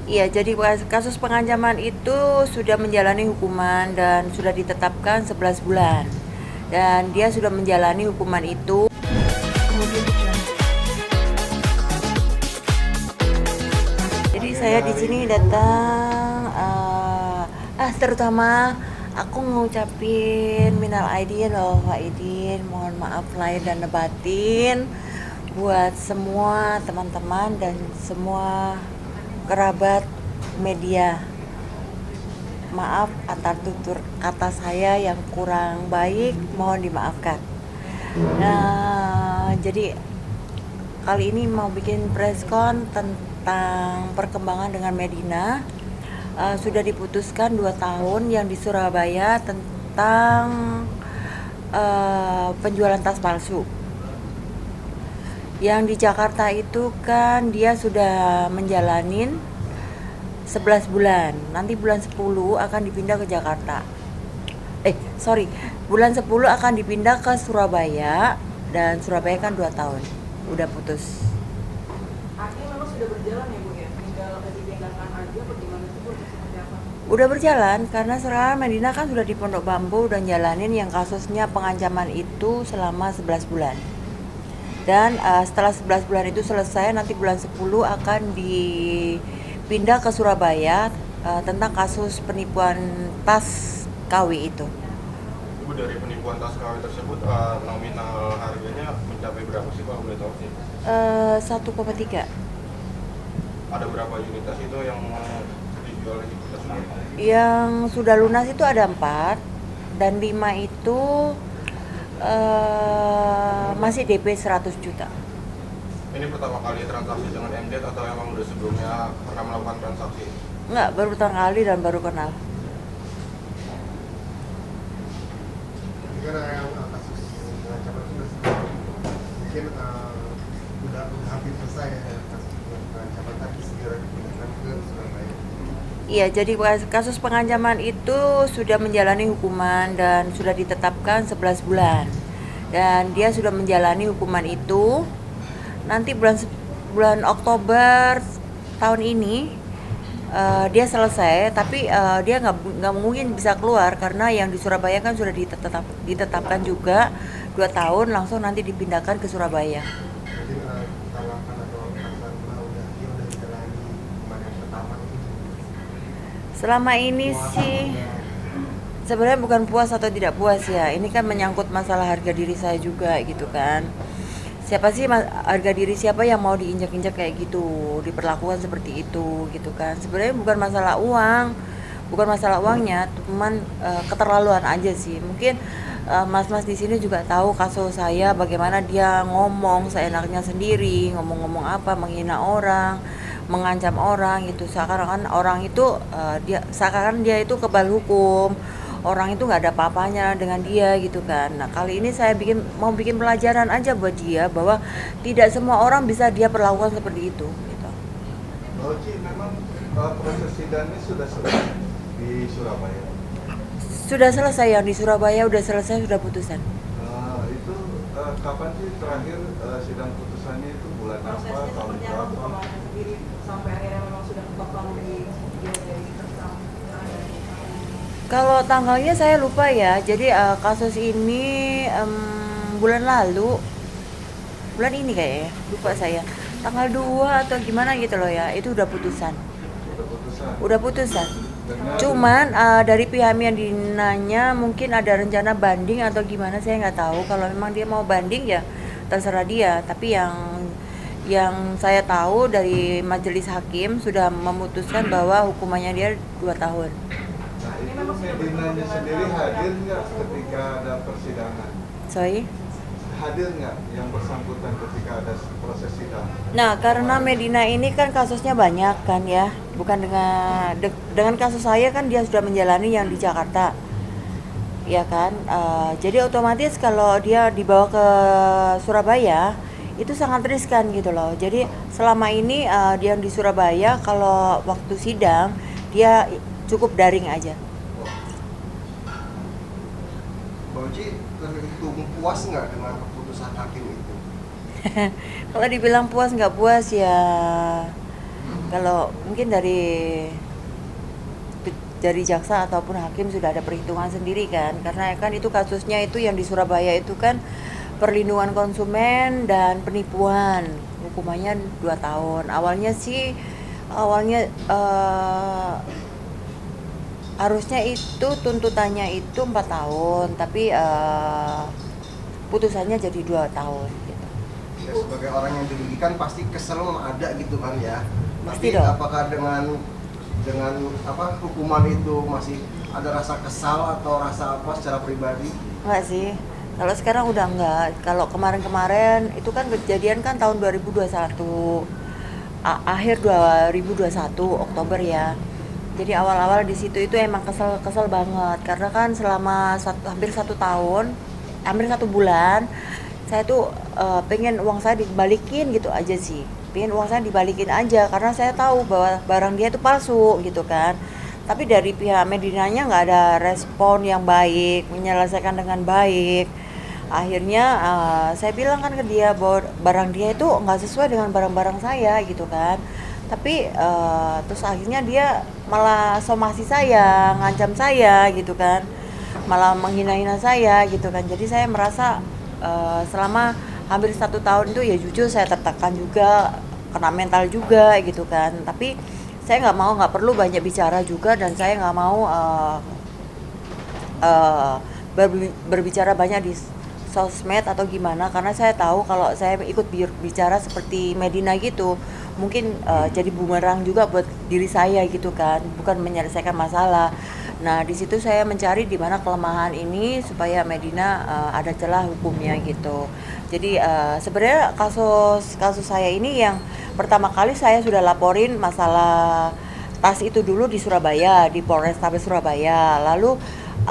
Iya, jadi kasus pengancaman itu sudah menjalani hukuman dan sudah ditetapkan 11 bulan. Dan dia sudah menjalani hukuman itu. Kemudian jadi saya di sini datang terutama aku ngucapin minal aidin wal faizin, mohon maaf lahir dan batin buat semua teman-teman dan semua kerabat media. Maaf atas tutur kata saya yang kurang baik, mohon dimaafkan. Nah, jadi kali ini mau bikin preskon tentang perkembangan dengan Medina. Sudah diputuskan 2 tahun yang di Surabaya tentang penjualan tas palsu. Yang di Jakarta itu kan dia sudah menjalanin 11 bulan. Nanti bulan 10 akan dipindah ke Jakarta. Bulan 10 akan dipindah ke Surabaya dan Surabaya kan 2 tahun. Udah putus. Artinya memang sudah berjalan ya Bu ya? Tinggal dipindahkan aja bagaimana itu Bu seperti apa? Udah berjalan karena sekarang Medina kan sudah di Pondok Bambu dan jalanin yang kasusnya pengancaman itu selama 11 bulan. Dan setelah 11 bulan itu selesai, nanti bulan 10 akan dipindah ke Surabaya tentang kasus penipuan tas KW itu. Ibu, dari penipuan tas KW tersebut nominal harganya mencapai berapa sih kalau boleh tahu sih? 1,3. Ada berapa unit tas itu yang dijual di kita sendiri? Yang sudah lunas itu ada 4 dan 5 itu masih DP 100 juta. Ini pertama kali transaksi dengan MZ atau emang udah sebelumnya pernah melakukan transaksi? Enggak, baru pertama kali dan baru kenal. Karena yang kasus pengancaman itu mungkin udah hampir selesai ya kasus pengancaman tadi segera dipindahkan ke Surabaya. Iya, jadi kasus pengancaman itu sudah menjalani hukuman dan sudah ditetapkan 11 bulan. Dan dia sudah menjalani hukuman itu. Nanti bulan Oktober tahun ini dia selesai, tapi dia nggak mungkin bisa keluar karena yang di Surabaya kan sudah ditetapkan juga 2 tahun langsung nanti dipindahkan ke Surabaya. Mungkin tanggapan atau perasaan udah dijalani kemarin yang pertama itu Selama ini sih sebenarnya bukan puas atau tidak puas ya. Ini kan menyangkut masalah harga diri saya juga gitu kan. Siapa sih harga diri siapa yang mau diinjak-injak kayak gitu, diperlakukan seperti itu gitu kan. Sebenarnya bukan masalah uang, bukan masalah uangnya, cuman keterlaluan aja sih. Mungkin mas-mas di sini juga tahu kasus saya bagaimana dia ngomong seenaknya sendiri, ngomong-ngomong apa, menghina orang, mengancam orang gitu. Seakan-akan orang itu seakan dia itu kebal hukum. Orang itu nggak ada apa-apanya dengan dia gitu kan. Nah, kali ini saya mau bikin pelajaran aja buat dia bahwa tidak semua orang bisa dia perlakukan seperti itu gitu. Oh, Ci, memang proses sidangnya sudah selesai di Surabaya. Sudah selesai, yang di Surabaya udah selesai, sudah putusan. Itu kapan sih terakhir sidang putusannya itu, bulan apa, Prosesnya tahun seperti apa Bu berapa? kalau Anda sendiri sampai akhirnya memang sudah total dia dari tersangka? Kalau tanggalnya saya lupa ya. Jadi kasus ini bulan lalu, bulan ini kayaknya, lupa saya. Tanggal 2 atau gimana gitu loh ya. Itu udah putusan. Sudah putusan. Udah putusan. Dengan Cuman dari pihak Medinanya mungkin ada rencana banding atau gimana saya nggak tahu. Kalau memang dia mau banding ya terserah dia. Tapi yang saya tahu dari majelis hakim sudah memutuskan bahwa hukumannya dia 2 tahun. Nah, itu Medinanya sendiri hadir nggak ketika ada persidangan? Sorry. Hadir nggak yang bersangkutan ketika ada proses sidang? Nah, karena Medina ini kan kasusnya banyak kan ya. Bukan dengan kasus saya kan dia sudah menjalani yang di Jakarta. Ya kan? Jadi otomatis kalau dia dibawa ke Surabaya itu sangat riskan gitu loh. Jadi selama ini dia di Surabaya kalau waktu sidang dia cukup daring aja. Bang Uci terhitung puas nggak dengan keputusan hakim itu? Kalau dibilang puas nggak puas ya Kalau mungkin dari jaksa ataupun hakim sudah ada perhitungan sendiri kan, karena kan itu kasusnya itu yang di Surabaya itu kan perlindungan konsumen dan penipuan, hukumannya 2 tahun. Awalnya harusnya itu tuntutannya itu 4 tahun, tapi putusannya jadi 2 tahun gitu. Ya, sebagai orang yang dirugikan pasti kesel ada gitu kan ya. Pasti Tapi dong. apakah dengan apa hukuman itu masih ada rasa kesal atau rasa apa secara pribadi? Enggak sih. Kalau sekarang udah enggak. Kalau kemarin-kemarin itu kan kejadian kan tahun 2021. Akhir 2021 Oktober ya. Jadi awal-awal di situ itu emang kesel banget karena kan selama hampir 1 tahun, hampir 1 bulan saya tuh pengen uang saya dibalikin gitu aja sih. Pengen uang saya dibalikin aja karena saya tahu bahwa barang dia itu palsu gitu kan. Tapi dari pihak Medinanya nggak ada respon yang baik, menyelesaikan dengan baik. Akhirnya saya bilang kan ke dia bahwa barang dia itu nggak sesuai dengan barang-barang saya gitu kan. Tapi terus akhirnya dia malah somasi saya, ngancam saya gitu kan, malah menghina-hina saya gitu kan. Jadi saya merasa selama hampir 1 tahun itu ya jujur saya tertekan juga, kena mental juga gitu kan. Tapi saya nggak perlu banyak bicara juga, dan saya nggak mau berbicara banyak di sosmed atau gimana, karena saya tahu kalau saya ikut bicara seperti Medina gitu mungkin jadi bumerang juga buat diri saya gitu kan, bukan menyelesaikan masalah. Nah di situ saya mencari di mana kelemahan ini supaya Medina ada celah hukumnya gitu. Jadi sebenarnya kasus saya ini yang pertama kali saya sudah laporin masalah tas itu dulu di Surabaya, di Polrestabes Surabaya. Lalu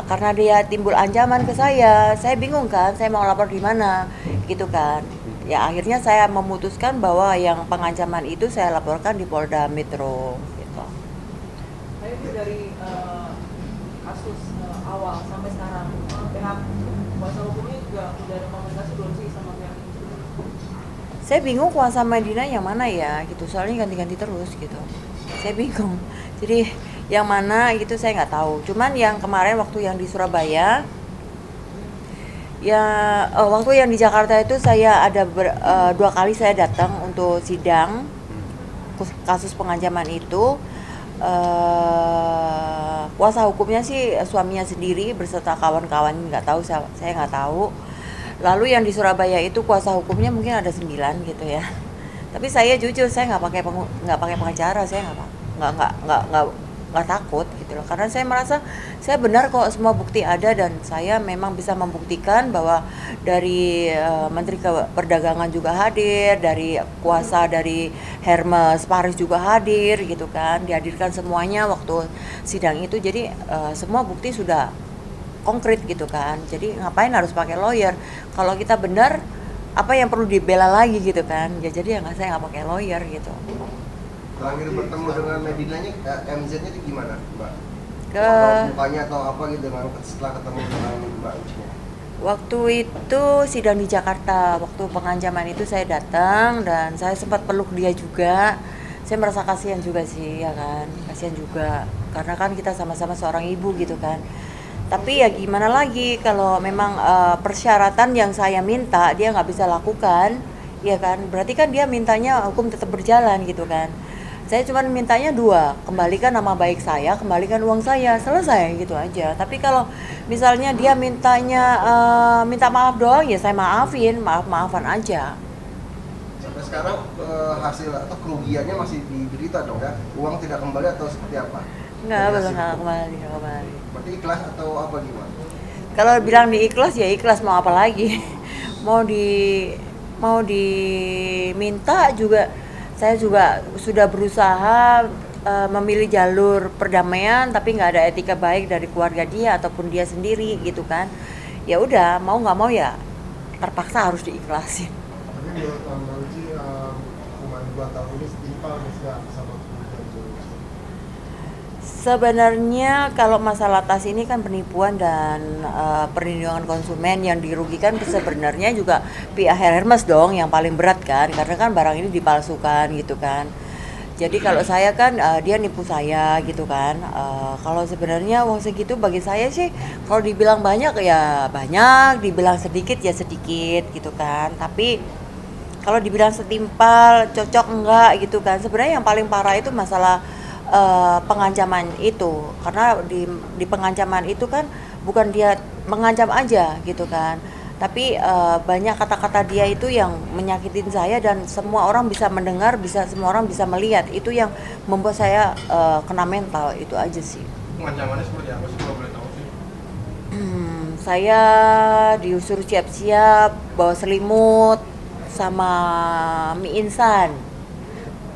karena dia timbul ancaman ke saya bingung kan, saya mau lapor di mana gitu kan. Ya akhirnya saya memutuskan bahwa yang pengancaman itu saya laporkan di Polda Metro gitu. Saya itu dari kasus awal sampai sekarang pihak kuasa hukumnya juga udah ada komunikasi belum sih sama pihak itu? Saya bingung kuasa Medina yang mana ya gitu, soalnya ganti-ganti terus gitu. Saya bingung. Jadi yang mana gitu saya nggak tahu. Cuman yang kemarin waktu yang di Surabaya, ya waktu yang di Jakarta itu saya ada 2 kali saya datang untuk sidang kasus pengancaman itu. Kuasa hukumnya sih suaminya sendiri berserta kawan-kawan, nggak tahu, saya nggak tahu. Lalu yang di Surabaya itu kuasa hukumnya mungkin ada 9 gitu ya. Tapi saya jujur saya nggak pakai pengacara, saya nggak takut gitu loh, karena saya merasa saya benar kok, semua bukti ada, dan saya memang bisa membuktikan bahwa dari Menteri Perdagangan juga hadir, dari kuasa dari Hermes Paris juga hadir gitu kan, dihadirkan semuanya waktu sidang itu. Jadi semua bukti sudah konkret gitu kan, jadi ngapain harus pakai lawyer kalau kita benar, apa yang perlu dibela lagi gitu kan ya. Jadi saya nggak pakai lawyer gitu. Terakhir bertemu dengan Medinanya, MZ-nya itu gimana, Mbak? Ke Mukanya atau apa gitu setelah ketemu dengan Mbak Ucinya? waktu itu sidang di Jakarta, waktu pengancaman itu saya datang dan saya sempat peluk dia juga. Saya merasa kasihan juga sih ya kan, kasihan juga karena kan kita sama-sama seorang ibu gitu kan. Tapi ya gimana lagi kalau memang persyaratan yang saya minta dia nggak bisa lakukan, ya kan, berarti kan dia mintanya hukum tetap berjalan gitu kan. Saya cuma mintanya 2, kembalikan nama baik saya, kembalikan uang saya, selesai gitu aja. Tapi kalau misalnya dia mintanya minta maaf doang, ya saya maafin, maaf-maafan aja. Sampai sekarang hasil atau kerugiannya masih diderita dong ya? Uang tidak kembali atau seperti apa? Enggak, belum kembali. Berarti ikhlas atau apa gimana? Kalau bilang diikhlas ya ikhlas, mau apa lagi? mau diminta juga, saya juga sudah berusaha memilih jalur perdamaian, tapi nggak ada etika baik dari keluarga dia ataupun dia sendiri gitu kan. Ya udah, mau nggak mau ya terpaksa harus diikhlasin. Tapi menurut Mbak Uci, hukuman 2 tahun ini setimpal nggak sama kemudian itu? Sebenarnya kalau masalah tas ini kan penipuan dan perlindungan konsumen, yang dirugikan sebenarnya juga pihak Hermes dong yang paling berat kan, karena kan barang ini dipalsukan gitu kan. Jadi kalau saya kan dia nipu saya gitu kan. Kalau sebenarnya uang segitu bagi saya sih kalau dibilang banyak ya banyak, dibilang sedikit ya sedikit gitu kan. Tapi kalau dibilang setimpal, cocok enggak gitu kan. Sebenarnya yang paling parah itu masalah pengancaman itu. Karena di pengancaman itu kan bukan dia mengancam aja gitu kan. Tapi banyak kata-kata dia itu yang menyakitin saya dan semua orang bisa mendengar, semua orang bisa melihat. Itu yang membuat saya kena mental, itu aja sih. Pengancamannya seperti apa sih kalau boleh tahu sih? Saya disuruh siap-siap bawa selimut sama mie instan.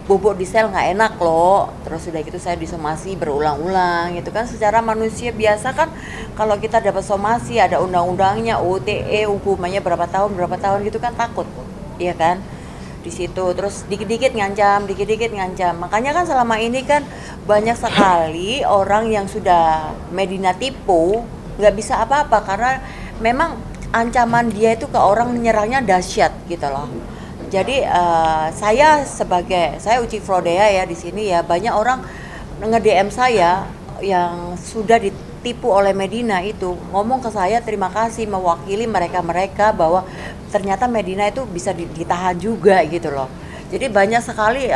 Bubuk di sel nggak enak loh. Terus udah gitu saya disomasi berulang-ulang gitu kan. Secara manusia biasa kan kalau kita dapat somasi ada undang-undangnya, UTE, hukumannya berapa tahun gitu kan takut, iya kan? Di situ terus dikit-dikit ngancam. Makanya kan selama ini kan banyak sekali orang yang sudah Medina tipu nggak bisa apa-apa karena memang ancaman dia itu ke orang menyerangnya dahsyat gitu loh. Jadi saya Uci Frodea ya di sini ya banyak orang nge-DM saya yang sudah ditipu oleh Medina itu ngomong ke saya terima kasih mewakili mereka bahwa ternyata Medina itu bisa ditahan juga gitu loh. Jadi banyak sekali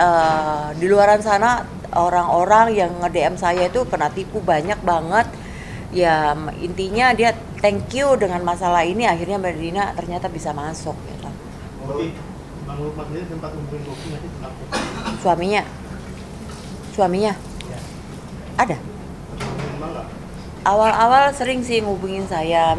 di luaran sana orang-orang yang nge-DM saya itu kena tipu banyak banget. Ya intinya dia thank you dengan masalah ini akhirnya Medina ternyata bisa masuk gitu. Bang Lukman sendiri sempat hubungin Boki nggak sih tentang Suaminya ya. ada. Memang nggak? Awal-awal sering sih ngubungin saya,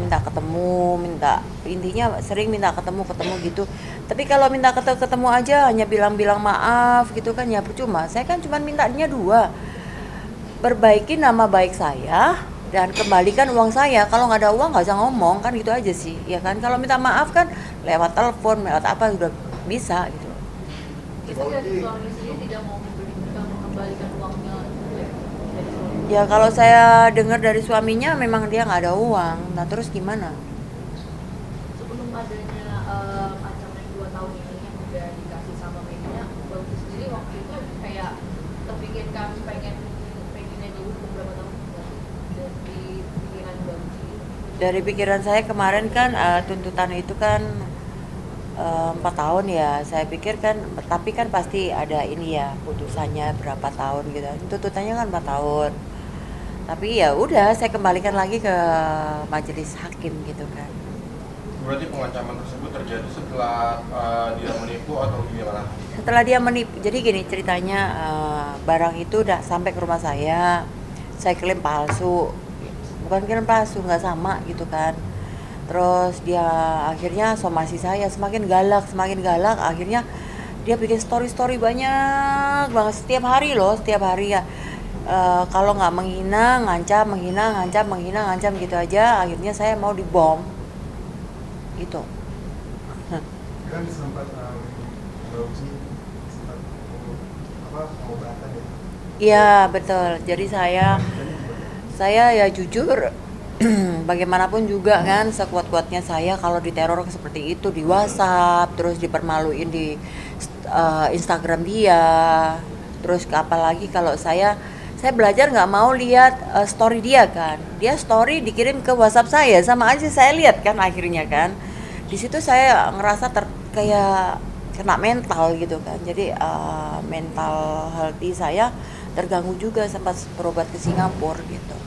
intinya sering minta ketemu gitu. Tapi kalau minta ketemu aja hanya bilang-bilang maaf gitu kan ya percuma. Saya kan cuma mintanya 2. Perbaiki nama baik saya dan kembalikan uang saya. Kalau nggak ada uang nggak usah ngomong kan gitu aja sih. Ya kan kalau minta maaf kan lewat telepon, lewat apa udah bisa gitu. Itu dari suami sendiri tidak mau mengembalikan uangnya dari suami. Ya kalau saya dengar dari suaminya memang dia nggak ada uang. Nah terus gimana? Sebelum adanya ancaman 2 tahun ini yang udah dikasih sama Medina, Boki sendiri waktu itu kayak terpikirkan pengennya dihukum berapa tahun dari pikiran Boki? Dari pikiran saya kemarin kan tuntutan itu kan 4 tahun ya. Saya pikir kan tapi kan pasti ada ini ya putusannya berapa tahun gitu. Tuntutannya kan 4 tahun. Tapi ya udah saya kembalikan lagi ke majelis hakim gitu kan. Berarti pengancaman tersebut terjadi setelah dia menipu atau gimana? Setelah dia menipu, jadi gini ceritanya barang itu udah sampai ke rumah saya klaim palsu. Bukan klaim palsu, nggak sama gitu kan. Terus dia akhirnya somasi saya semakin galak, akhirnya dia bikin story banyak banget setiap hari ya. Kalau nggak menghina, ngancam gitu aja. Akhirnya saya mau dibom, gitu. Kan sempat Boki sempat pengobatan ya. Iya betul. Jadi saya ya jujur bagaimanapun juga kan sekuat-kuatnya saya kalau diteror seperti itu di WhatsApp, terus dipermaluin di Instagram dia, terus apalagi kalau saya belajar nggak mau lihat story dia kan, dia story dikirim ke WhatsApp saya sama aja saya lihat kan akhirnya kan, di situ saya ngerasa kayak kena mental gitu kan, jadi mental healthy saya terganggu juga sempat berobat ke Singapura gitu.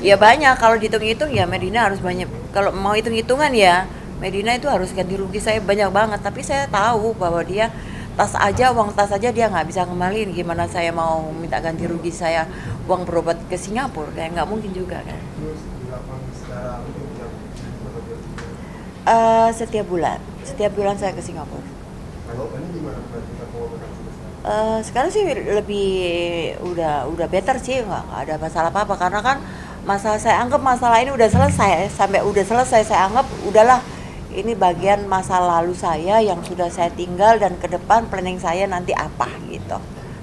Ya banyak, kalau dihitung-hitung ya Medina harus banyak. Kalau mau hitung-hitungan ya Medina itu harus ganti rugi saya banyak banget. Tapi saya tahu bahwa dia uang tas aja dia nggak bisa kembaliin. Gimana saya mau minta ganti rugi saya uang berobat ke Singapura? Kayak nggak mungkin juga kan. Terus dilakukan secara rutin Setiap bulan saya ke Singapura. kalau ini gimana berarti pengobatan selesai? Sekarang sih lebih udah better sih, nggak ada masalah apa-apa karena kan saya anggap masalah ini udah selesai, saya anggap udahlah ini bagian masa lalu saya yang sudah saya tinggal dan ke depan planning saya nanti apa gitu,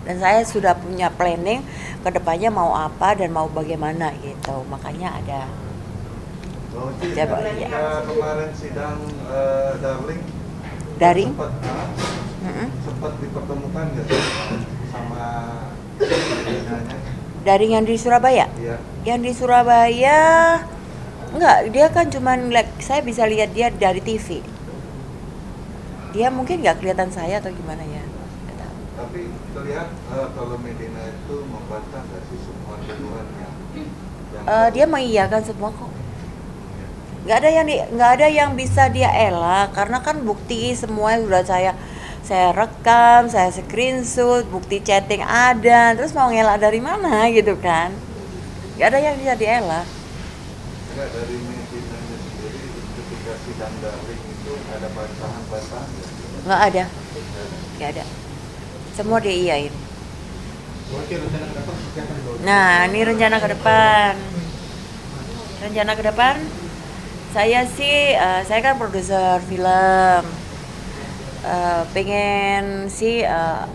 dan saya sudah punya planning ke depannya mau apa dan mau bagaimana gitu, makanya ada. Coba, ya. Kemarin sidang Darling Daring? sempat sempat dipertemukan nggak sih sama Medinanya? Dari yang di Surabaya? Iya. Yang di Surabaya enggak, dia kan cuman saya bisa lihat dia dari TV. Dia mungkin nggak kelihatan saya atau gimana ya. Nggak tahu. Tapi terlihat kalau Medina itu membantah nggak sih semua tuduhan yang Dia mengiyakan semua kok. Nggak ada yang bisa dia elak karena kan bukti semua sudah saya rekam, saya screenshot, bukti chatting ada, terus mau ngelak dari mana gitu kan? Nggak ada yang bisa dielak. enggak dari Medinanya sendiri ketika sidang daring itu ada bantahan-bantahan nggak? Nggak ada. Semua dia iyain. Oke, rencana ke depan seperti apa nih, Bang? Nah, ini rencana ke depan. Rencana ke depan, saya kan produser film. Pengen sih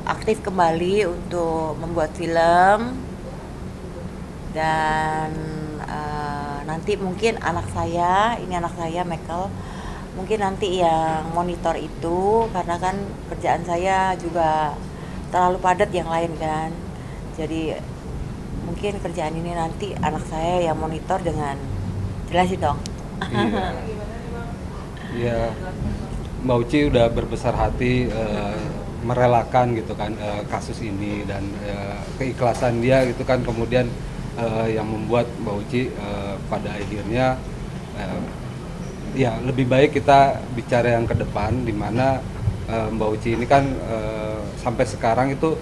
aktif kembali untuk membuat film dan nanti mungkin anak saya Michael, mungkin nanti yang monitor itu karena kan kerjaan saya juga terlalu padat yang lain kan, jadi mungkin kerjaan ini nanti anak saya yang monitor dengan jelasin dong. Iya, Mbak Uci udah berbesar hati merelakan gitu kan kasus ini dan keikhlasan dia gitu kan kemudian yang membuat Mbak Uci pada akhirnya ya lebih baik kita bicara yang ke depan di mana Mbak Uci ini kan sampai sekarang itu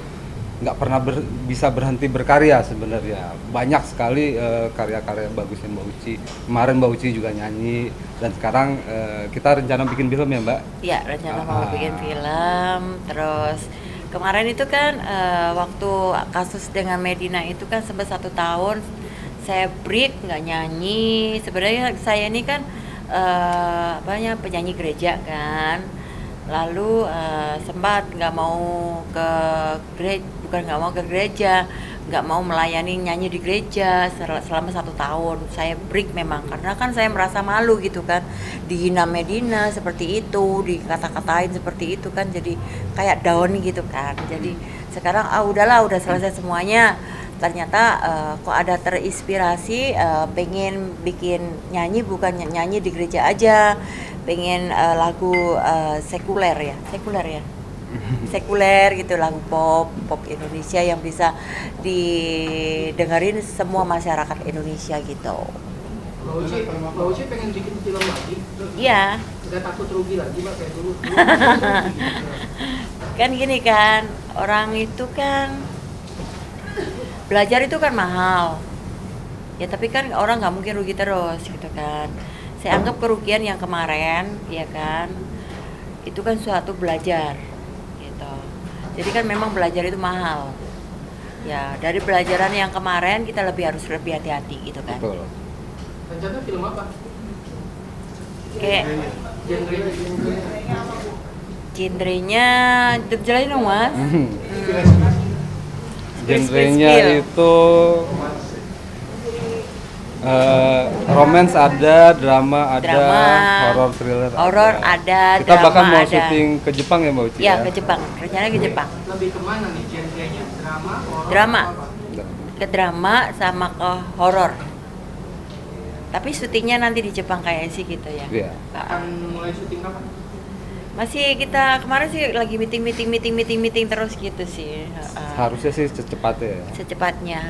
nggak pernah bisa berhenti berkarya sebenarnya. Banyak sekali karya-karya bagusnya Mbak Uci. Kemarin Mbak Uci juga nyanyi dan sekarang kita rencana bikin film ya Mbak? Iya, rencana mau bikin film. Terus kemarin itu kan waktu kasus dengan Medina itu kan sempat 1 tahun saya break nggak nyanyi. Sebenarnya saya ini kan penyanyi gereja kan. Lalu sempat nggak mau ke gereja, bukan nggak mau ke gereja, nggak mau melayani nyanyi di gereja selama 1 tahun. Saya break memang karena kan saya merasa malu gitu kan, dihina Medina seperti itu, dikata-katain seperti itu kan, jadi kayak down gitu kan. Jadi sekarang udahlah, udah selesai semuanya. Ternyata kok ada terinspirasi pengen bikin nyanyi, bukan nyanyi di gereja aja, pengen lagu sekuler gitu, lagu pop Indonesia yang bisa didengerin semua masyarakat Indonesia gitu. Mbak Uci pengen bikin film lagi? Iya. Nggak takut rugi lagi Mbak kayak dulu? Kan gini kan, orang itu kan belajar itu kan mahal ya, tapi kan orang nggak mungkin rugi terus gitu kan. Saya anggap kerugian yang kemarin ya kan, itu kan suatu belajar gitu. Jadi kan memang belajar itu mahal ya, dari pelajaran yang kemarin kita harus lebih hati-hati gitu kan. Betul. Rencana film apa? Kayak genrenya jelasin dong Mas. Genrenya itu romance ada, drama ada, horror thriller ada. Kita Drama bahkan mau ada. syuting ke Jepang ya Mbak Uci Ya, ke Jepang, rencananya ke Jepang. Lebih kemana nih genrenya? Drama, horor, Drama. apa? Ke drama sama ke horor. Tapi syutingnya nanti di Jepang kayak sih gitu ya. Iya. Akan mulai syuting kapan? Masih kita kemarin sih lagi meeting terus gitu sih. Harusnya sih secepatnya ya. Secepatnya.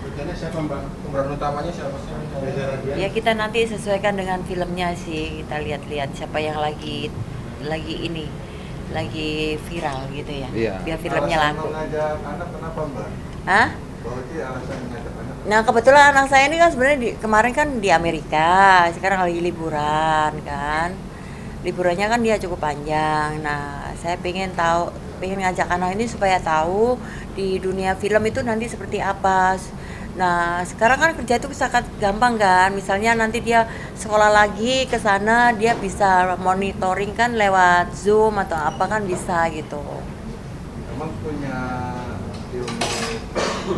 Rencana siapa Mbak? Pemeran utamanya siapa sih? Ya kita nanti sesuaikan dengan filmnya sih. Kita lihat-lihat siapa yang lagi viral gitu ya. Iya. Biar filmnya Alasan laku. mengajak anak kenapa Mbak? Hah? Mbak Uci alasan mengajak anak? Nah kebetulan anak saya ini kan sebenarnya kemarin kan di Amerika, sekarang lagi liburan kan. Liburannya kan dia cukup panjang. Nah saya pengen ngajak anak ini supaya tahu di dunia film itu nanti seperti apa. Nah sekarang kan kerja itu sangat gampang kan. Misalnya nanti dia sekolah lagi ke sana, dia bisa monitoring kan lewat Zoom atau apa kan bisa gitu. Emang punya ilmu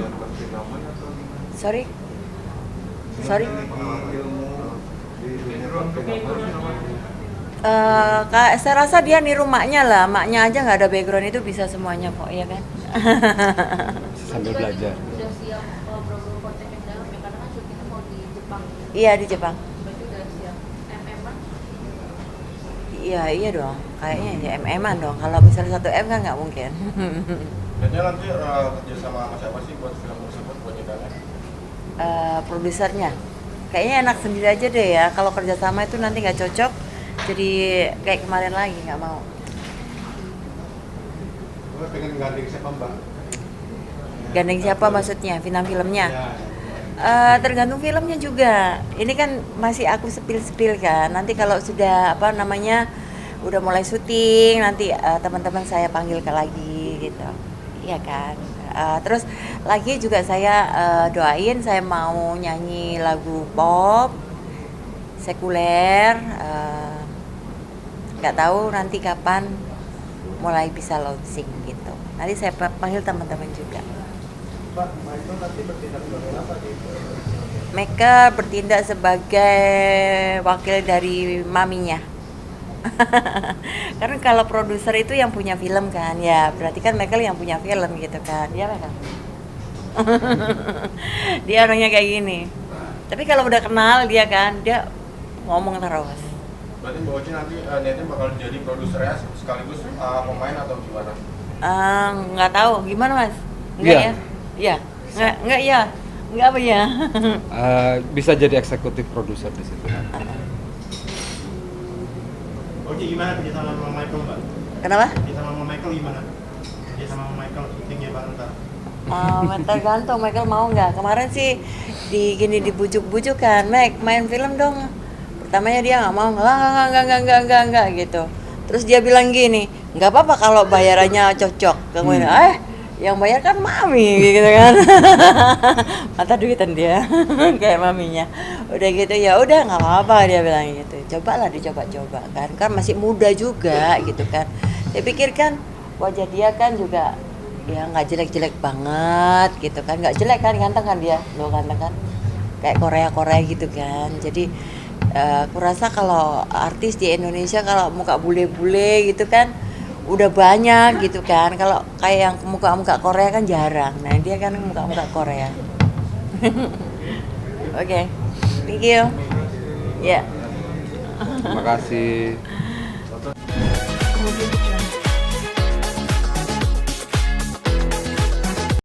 yang perfilman atau gimana? Sorry. Memiliki ilmu di dunia perfilman? Saya rasa dia niru maknya lah, maknya aja nggak ada background itu bisa semuanya kok, ya kan? Sambil belajar. Udah siap beberapa konsep yang dalam ya, karena kan syutingnya mau di Jepang. Iya di Jepang. Berarti udah siap MM-an. Iya dong, kayaknya ya MM-an dong. Kalau misalnya 1M kan nggak mungkin. Kayaknya nanti kerja sama siapa sih buat film tersebut, buat nyedangnya? Produsernya, kayaknya enak sendiri aja deh ya. Kalau kerjasama itu nanti nggak cocok, jadi kayak kemarin lagi nggak mau. Mbak pengen gandeng siapa Mbak? Gandeng siapa maksudnya? Filmnya? Ya. Tergantung filmnya juga. Ini kan masih aku sepil-sepil kan. Nanti kalau sudah apa namanya udah mulai syuting, nanti teman-teman saya panggil lagi gitu. Iya kan. Terus lagi juga saya doain saya mau nyanyi lagu pop sekuler. Nggak tahu nanti kapan mulai bisa launching gitu. Nanti saya panggil teman-teman juga. Pak, Michael nanti bertindak sebagai apa di Michael bertindak sebagai wakil dari maminya. Karena kalau produser itu yang punya film kan, ya berarti kan Michael yang punya film gitu kan, ya Michael. Dia orangnya kayak gini. Tapi kalau udah kenal dia kan, dia ngomong terus. Berarti Mbak Oci nanti niatnya bakal jadi produsernya sekaligus pemain atau gimana? Nggak tahu gimana Mas? Enggak Iya. ya? Iya. Enggak ya. Enggak apa ya? Bisa jadi eksekutif produser di situ. Oke, gimana kerja sama Mama Michael Mbak? Kenapa? Kerja sama Mama Michael gimana? Kerja sama Mama Michael syutingnya bareng ntar. Tergantung Michael mau nggak. Kemarin sih dibujuk-bujuk kan, Mike main film dong. Pertamanya dia nggak mau, enggak gitu. Terus dia bilang gini, nggak apa-apa kalau bayarannya cocok. Kemudian, yang bayar kan mami gitu kan. Mata duitan dia kayak maminya. Udah gitu ya udah nggak apa-apa dia bilang gitu. Cobalah dicoba-coba kan masih muda juga gitu kan. Saya pikir kan wajah dia kan juga ya nggak jelek-jelek banget gitu kan, nggak jelek kan, ganteng kan dia, lo ganteng kan, kayak Korea gitu kan. Jadi aku rasa kalau artis di Indonesia kalau muka bule-bule gitu kan udah banyak gitu kan, kalau kayak yang muka-muka Korea kan jarang. Nah dia kan muka-muka Korea. Oke, thank you. Ya. Terima kasih. Kemudian